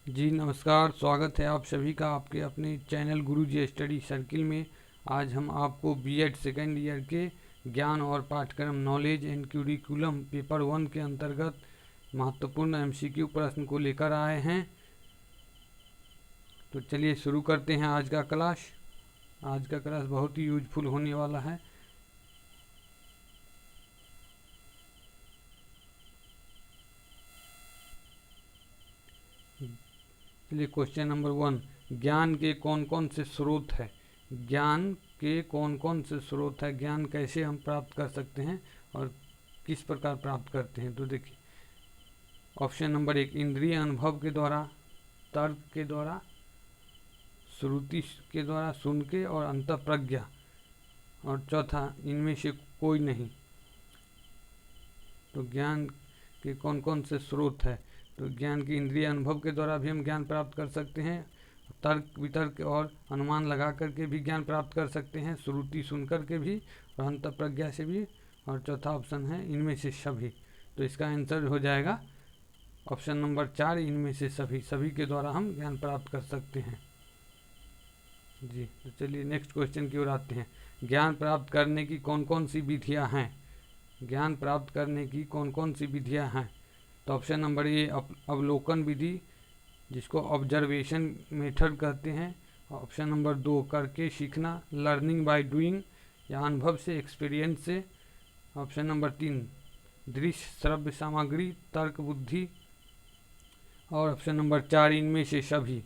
जी नमस्कार, स्वागत है आप सभी का आपके अपने चैनल गुरुजी स्टडी सर्किल में। आज हम आपको बीएड सेकेंड ईयर के ज्ञान और पाठ्यक्रम नॉलेज एंड क्यूरिकुलम पेपर 1 के अंतर्गत महत्वपूर्ण एमसीक्यू प्रश्न को लेकर आए हैं। तो चलिए शुरू करते हैं आज का क्लास। आज का क्लास बहुत ही यूजफुल होने वाला है। चलिए क्वेश्चन नंबर 1, ज्ञान के कौन कौन से स्रोत है। ज्ञान के कौन कौन से स्रोत है, ज्ञान कैसे हम प्राप्त कर सकते हैं और किस प्रकार प्राप्त करते हैं। तो देखिए ऑप्शन नंबर 1, इंद्रिय अनुभव के द्वारा, तर्क के द्वारा, श्रुति के द्वारा सुन के और अंतःप्रज्ञा, और चौथा इनमें से कोई नहीं। तो ज्ञान के कौन कौन से स्रोत है, तो ज्ञान की इंद्रिय अनुभव के द्वारा भी हम ज्ञान प्राप्त कर सकते हैं, तर्क वितर्क और अनुमान लगा करके भी ज्ञान प्राप्त कर सकते हैं, श्रुति सुन कर के भी और अंतःप्रज्ञा से भी, और चौथा ऑप्शन है इनमें से सभी। तो इसका आंसर हो जाएगा ऑप्शन नंबर 4, इनमें से सभी। सभी के द्वारा हम ज्ञान प्राप्त कर सकते हैं। जी तो चलिए नेक्स्ट क्वेश्चन की ओर आते हैं। ज्ञान प्राप्त करने की कौन कौन सी विधियाँ हैं। ज्ञान प्राप्त करने की कौन कौन सी विधियाँ हैं। तो ऑप्शन नंबर ए अवलोकन विधि, जिसको ऑब्जर्वेशन मेथड कहते हैं। ऑप्शन नंबर 2 करके सीखना, लर्निंग बाय डूइंग या अनुभव से, एक्सपीरियंस से। ऑप्शन नंबर 3 दृश्य श्रव्य सामग्री, तर्क बुद्धि। और ऑप्शन नंबर 4 इनमें से सभी।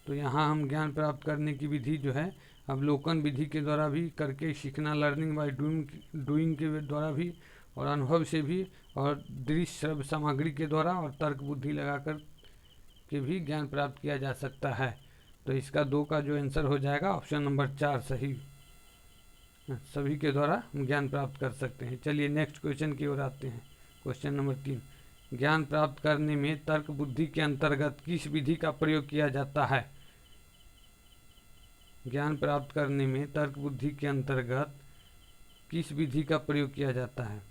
तो यहाँ हम ज्ञान प्राप्त करने की विधि जो है अवलोकन विधि के द्वारा भी, करके सीखना लर्निंग बाय डूइंग के द्वारा भी, और अनुभव से भी, और दृश्य श्रव्य सामग्री के द्वारा और तर्क बुद्धि लगाकर के भी ज्ञान प्राप्त किया जा सकता है। तो इसका 2 का जो आंसर हो जाएगा ऑप्शन नंबर 4 सही। सभी के द्वारा हम ज्ञान प्राप्त कर सकते हैं। चलिए नेक्स्ट क्वेश्चन की ओर आते हैं। क्वेश्चन नंबर 3, ज्ञान प्राप्त करने में तर्क बुद्धि के अंतर्गत किस विधि का प्रयोग किया जाता है। ज्ञान प्राप्त करने में तर्क बुद्धि के अंतर्गत किस विधि का प्रयोग किया जाता है।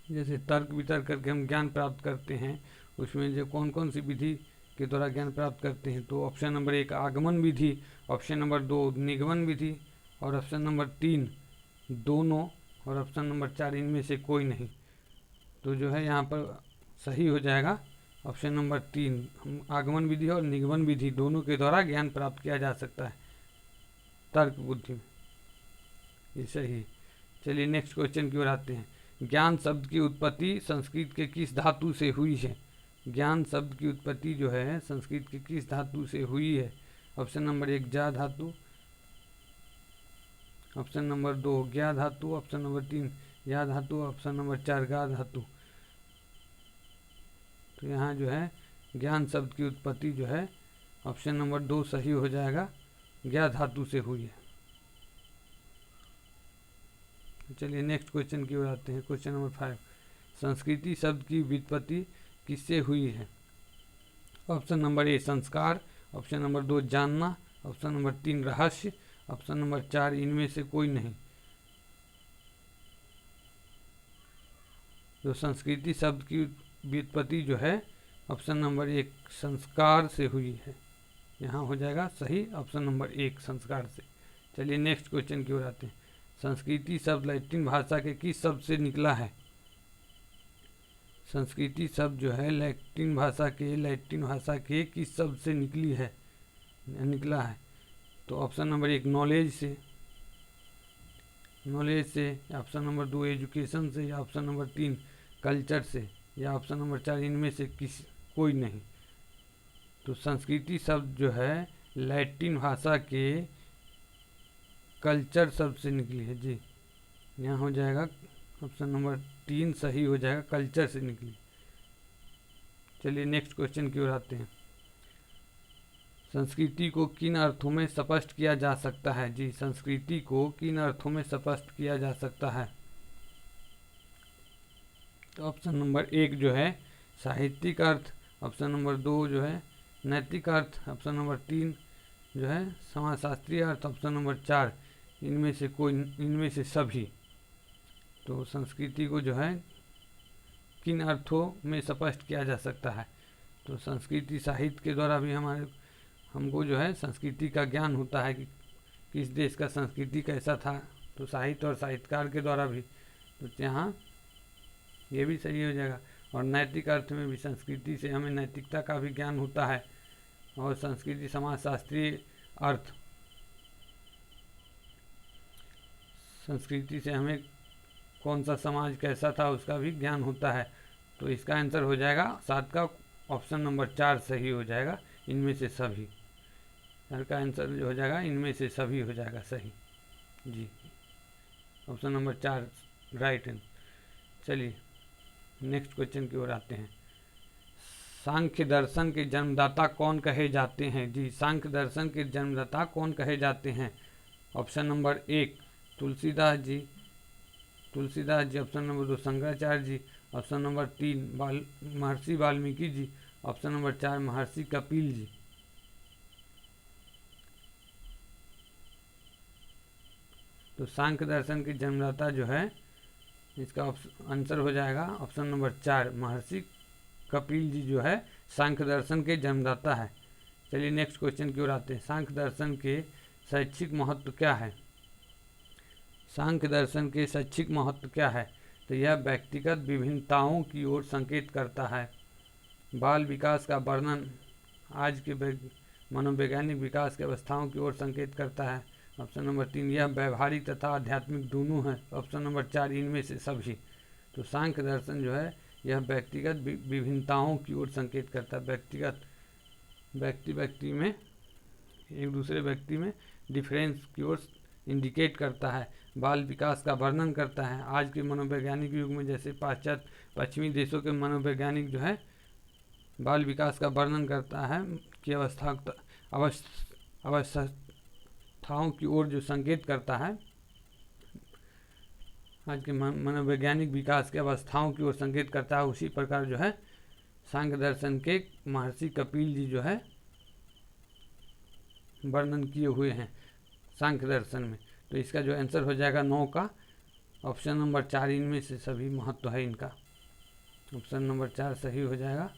जैसे तर्क वितर्क करके हम ज्ञान प्राप्त करते हैं, उसमें जो कौन कौन सी विधि के द्वारा ज्ञान प्राप्त करते हैं। तो ऑप्शन नंबर 1 आगमन विधि, ऑप्शन नंबर 2 निगमन विधि, और ऑप्शन नंबर 3 दोनों, और ऑप्शन नंबर 4 इनमें से कोई नहीं। तो जो है यहाँ पर सही हो जाएगा ऑप्शन नंबर 3, आगमन विधि और निगमन विधि दोनों के द्वारा ज्ञान प्राप्त किया जा सकता है तर्क बुद्धि में। ये सही। चलिए नेक्स्ट क्वेश्चन की ओर आते हैं। ज्ञान शब्द की उत्पत्ति संस्कृत के किस धातु से हुई है। ज्ञान शब्द की उत्पत्ति जो है संस्कृत के किस धातु से हुई है। ऑप्शन नंबर 1 जा धातु, ऑप्शन नंबर 2 ज्ञा धातु, ऑप्शन नंबर 3 या धातु, ऑप्शन नंबर 4 गा धातु। तो यहाँ जो है ज्ञान शब्द की उत्पत्ति जो है ऑप्शन नंबर 2 सही हो जाएगा, ज्ञा धातु से हुई है। चलिए नेक्स्ट क्वेश्चन की ओर आते हैं। क्वेश्चन नंबर 5, संस्कृति शब्द की व्युत्पत्ति किससे हुई है। ऑप्शन नंबर ए संस्कार, ऑप्शन नंबर 2 जानना, ऑप्शन नंबर 3 रहस्य, ऑप्शन नंबर 4 इनमें से कोई नहीं। तो संस्कृति शब्द की व्युत्पत्ति जो है ऑप्शन नंबर 1 संस्कार से हुई है। यहाँ हो जाएगा सही ऑप्शन नंबर 1 संस्कार से। चलिए नेक्स्ट क्वेश्चन की ओर आते हैं। संस्कृति शब्द लैटिन भाषा के किस शब्द से निकला है। संस्कृति शब्द जो है लैटिन भाषा के किस शब्द से निकला है। तो ऑप्शन नंबर 1 नॉलेज से, ऑप्शन नंबर 2 एजुकेशन से, या ऑप्शन नंबर 3 कल्चर से, या ऑप्शन नंबर 4 इनमें से कोई नहीं। तो संस्कृति शब्द जो है लैटिन भाषा के कल्चर शब्द से निकली है। जी यहाँ हो जाएगा ऑप्शन नंबर 3 सही हो जाएगा, कल्चर से निकली। चलिए नेक्स्ट क्वेश्चन की ओर आते हैं। संस्कृति को किन अर्थों में स्पष्ट किया जा सकता है। जी संस्कृति को किन अर्थों में स्पष्ट किया जा सकता है। तो ऑप्शन नंबर 1 जो है साहित्यिक अर्थ, ऑप्शन नंबर 2 जो है नैतिक अर्थ, ऑप्शन नंबर 3 जो है समाजशास्त्रीय अर्थ, ऑप्शन नंबर 4 इनमें से सभी। तो संस्कृति को जो है किन अर्थों में स्पष्ट किया जा सकता है। तो संस्कृति साहित्य के द्वारा भी हमको जो है संस्कृति का ज्ञान होता है कि किस देश का संस्कृति कैसा था, तो साहित्य और साहित्यकार के द्वारा भी, तो यहाँ ये भी सही हो जाएगा। और नैतिक अर्थ में भी संस्कृति से हमें नैतिकता का भी ज्ञान होता है। और संस्कृति समाजशास्त्रीय अर्थ, संस्कृति से हमें कौन सा समाज कैसा था उसका भी ज्ञान होता है। तो इसका आंसर हो जाएगा 7 का ऑप्शन नंबर 4 सही हो जाएगा, इनमें से सभी। सर का आंसर जो हो जाएगा इनमें से सभी हो जाएगा सही जी, ऑप्शन नंबर 4 राइट आंसर। चलिए नेक्स्ट क्वेश्चन की ओर आते हैं। सांख्य दर्शन के जन्मदाता कौन कहे जाते हैं जी? सांख्य दर्शन के जन्मदाता कौन कहे जाते हैं? Option number 1 Tulsidas ji, option number 2 Shankaracharya ji, option number 3 महर्षि वाल्मीकि जी, ऑप्शन नंबर 4 महर्षि कपिल जी। तो सांख्य दर्शन के जन्मदाता जो है इसका आंसर हो जाएगा ऑप्शन नंबर 4 महर्षि कपिल जी जो है सांख्य दर्शन के जन्मदाता है। चलिए नेक्स्ट क्वेश्चन की ओर आते हैं। सांख्य दर्शन के शैक्षिक महत्व क्या है? सांख्य दर्शन के शैक्षिक महत्व क्या है? तो यह व्यक्तिगत विभिन्नताओं की ओर संकेत करता है, बाल विकास का वर्णन, आज के मनोवैज्ञानिक विकास की अवस्थाओं की ओर संकेत करता है। ऑप्शन नंबर 3 यह व्यवहारिक तथा आध्यात्मिक दोनों है। ऑप्शन नंबर 4 इनमें से सभी। तो सांख्य दर्शन जो है यह व्यक्तिगत विभिन्नताओं की ओर संकेत करता है, व्यक्तिगत व्यक्ति में एक दूसरे व्यक्ति में डिफरेंस की ओर इंडिकेट करता है, बाल विकास का वर्णन करता है। आज के मनोवैज्ञानिक युग में जैसे पश्चिमी देशों के मनोवैज्ञानिक जो है बाल विकास का वर्णन करता है कि अवस्थाओं की ओर जो संकेत करता है, आज के मनोवैज्ञानिक विकास के अवस्थाओं की ओर संकेत करता है, उसी प्रकार जो है सांख्य दर्शन के महर्षि कपिल जी जो है वर्णन किए हुए हैं सांख्य दर्शन में। तो इसका जो आंसर हो जाएगा 9 का ऑप्शन नंबर 4 इनमें से सभी महत्व है इनका। ऑप्शन नंबर 4 सही हो जाएगा।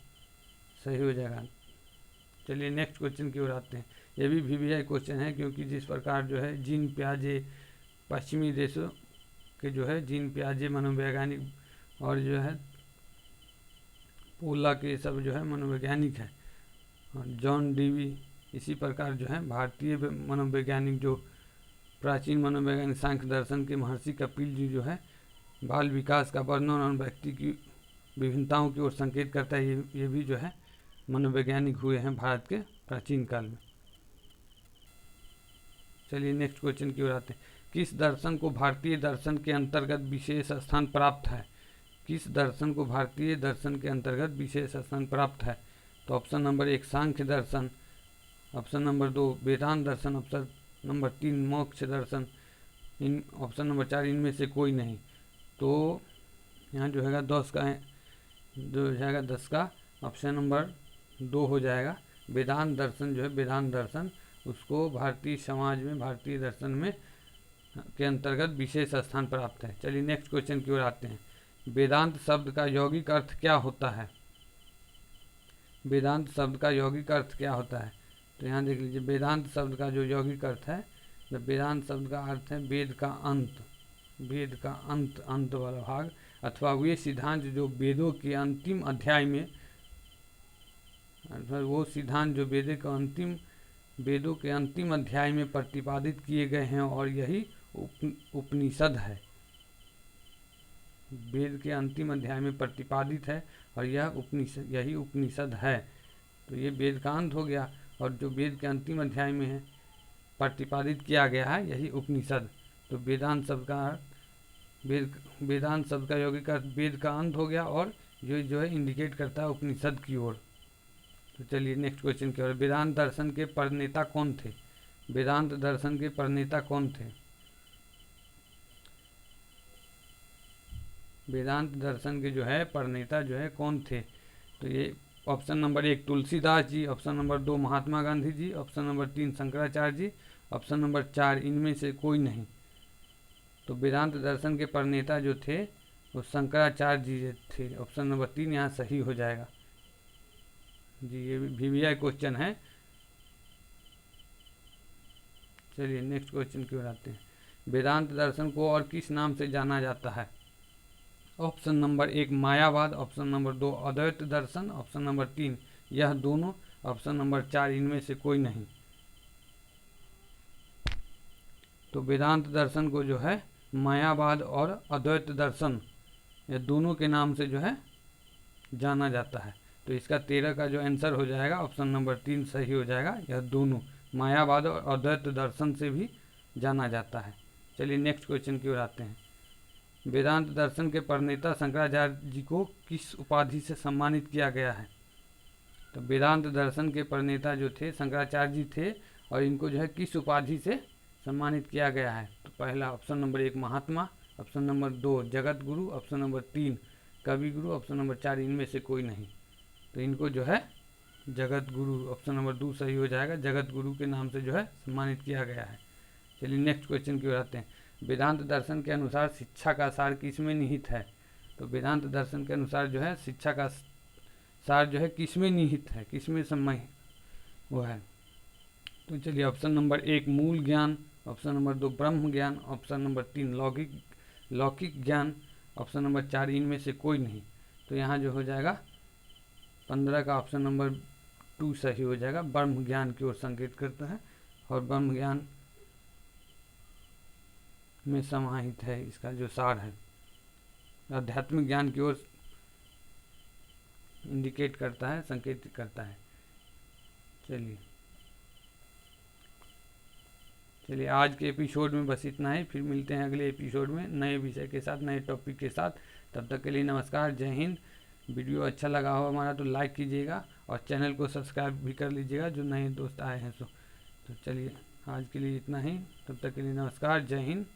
चलिए नेक्स्ट क्वेश्चन की ओर आते हैं। ये भी VVI क्वेश्चन है, क्योंकि जिस प्रकार जो है जीन पियाजे पश्चिमी देशों के जो है जीन पियाजे मनोवैज्ञानिक और जो है पोला के सब जो है मनोवैज्ञानिक है, और जॉन डीवी इसी प्रकार जो है भारतीय मनोवैज्ञानिक जो प्राचीन मनोवैज्ञानिक सांख्य दर्शन के महर्षि कपिल जी जो है बाल विकास का वर्णन और व्यक्ति की विभिन्नताओं की ओर संकेत करता है, ये भी जो है मनोवैज्ञानिक हुए हैं भारत के प्राचीन काल में। चलिए नेक्स्ट क्वेश्चन की ओर आते हैं। किस दर्शन को भारतीय दर्शन के अंतर्गत विशेष स्थान प्राप्त है? किस दर्शन को भारतीय दर्शन के अंतर्गत विशेष स्थान प्राप्त है? तो ऑप्शन नंबर 1 सांख्य दर्शन, ऑप्शन नंबर 2 वेदांत दर्शन, ऑप्शन नंबर 3 मोक्ष दर्शन, ऑप्शन नंबर 4 इनमें से कोई नहीं। तो यहाँ जो है 10 का ऑप्शन नंबर 2 हो जाएगा। वेदांत दर्शन जो है वेदांत दर्शन उसको भारतीय समाज में भारतीय दर्शन में के अंतर्गत विशेष स्थान प्राप्त है। चलिए नेक्स्ट क्वेश्चन की ओर आते हैं। वेदांत शब्द का यौगिक अर्थ क्या होता है? वेदांत शब्द का यौगिक अर्थ क्या होता है? तो यहाँ देख लीजिए, वेदांत शब्द का जो यौगिक अर्थ है, जब वेदांत शब्द का अर्थ है वेद का अंत वाला भाग, अथवा वे सिद्धांत जो वेदों के अंतिम अध्याय में, अर्थात वो सिद्धांत जो वेदों के अंतिम अध्याय में प्रतिपादित किए गए हैं, और यही उपनिषद है। वेद के अंतिम अध्याय में प्रतिपादित है और यही उपनिषद है। तो ये वेदकांत हो गया, और जो वेद के अंतिम अध्याय में है प्रतिपादित किया गया है यही उपनिषद। तो वेदांत शब्द का यौगिक अर्थ वेद का अंत हो गया, और ये जो है इंडिकेट करता है उपनिषद की ओर। तो चलिए नेक्स्ट क्वेश्चन की ओर। वेदांत दर्शन के प्रणेता कौन थे? वेदांत दर्शन के प्रणेता कौन थे? वेदांत दर्शन के जो है प्रणेता जो है कौन थे? तो ये option number 1 Tulsidas ji, option number 2 Mahatma Gandhi ji, option number 3 Shankaracharya ji, option number 4 इनमें से कोई नहीं। तो वेदांत दर्शन के प्रणेता जो थे वो शंकराचार्य जी थे। ऑप्शन नंबर 3 यहाँ सही हो जाएगा। जी ये भी VVI क्वेश्चन है। चलिए नेक्स्ट क्वेश्चन की ओर आते हैं। वेदांत दर्शन को और किस नाम से जाना जाता है? ऑप्शन नंबर 1 मायावाद, ऑप्शन नंबर 2 अद्वैत दर्शन, ऑप्शन नंबर 3 यह दोनों, ऑप्शन नंबर 4 इनमें से कोई नहीं। तो वेदांत दर्शन को जो है मायावाद और अद्वैत दर्शन ये दोनों के नाम से जो है जाना जाता है। तो इसका 13 का जो आंसर हो जाएगा ऑप्शन नंबर 3 सही हो जाएगा। यह दोनों मायावाद और अद्वैत दर्शन से भी जाना जाता है। चलिए नेक्स्ट क्वेश्चन की ओर आते हैं। वेदांत दर्शन के प्रणेता शंकराचार्य जी को किस उपाधि से सम्मानित किया गया है? तो वेदांत दर्शन के प्रणेता जो थे शंकराचार्य जी थे, और इनको जो है किस उपाधि से सम्मानित किया गया है? तो पहला ऑप्शन नंबर 1 महात्मा, option number 2 Jagat Guru, option number 3 कवि गुरु, ऑप्शन नंबर 4 इनमें से कोई नहीं। तो इनको जो है जगत गुरु, ऑप्शन नंबर 2 सही हो जाएगा। जगत गुरु के नाम से जो है सम्मानित किया गया है। चलिए नेक्स्ट क्वेश्चन की ओर आते हैं। वेदांत दर्शन के अनुसार शिक्षा का सार किसमें निहित है? तो वेदांत दर्शन के अनुसार जो है शिक्षा का सार जो है किसमें निहित है, किसमें समय वो है? तो चलिए ऑप्शन नंबर 1 मूल ज्ञान, ऑप्शन नंबर 2 ब्रह्म ज्ञान, ऑप्शन नंबर 3 लौकिक ज्ञान, ऑप्शन नंबर 4 इनमें से कोई नहीं। तो यहाँ जो हो जाएगा 15 का ऑप्शन नंबर 2 सही हो जाएगा। ब्रह्म ज्ञान की ओर संकेत करता है और ब्रह्म ज्ञान में समाहित है इसका जो सार है, आध्यात्मिक ज्ञान की ओर इंडिकेट करता है, संकेत करता है। चलिए आज के एपिसोड में बस इतना ही। फिर मिलते हैं अगले एपिसोड में नए विषय के साथ, नए टॉपिक के साथ। तब तक के लिए नमस्कार, जय हिंद। वीडियो अच्छा लगा हो हमारा तो लाइक कीजिएगा और चैनल को सब्सक्राइब भी कर लीजिएगा जो नए दोस्त आए हैं तो चलिए आज के लिए इतना ही। तब तक के लिए नमस्कार, जय हिंद।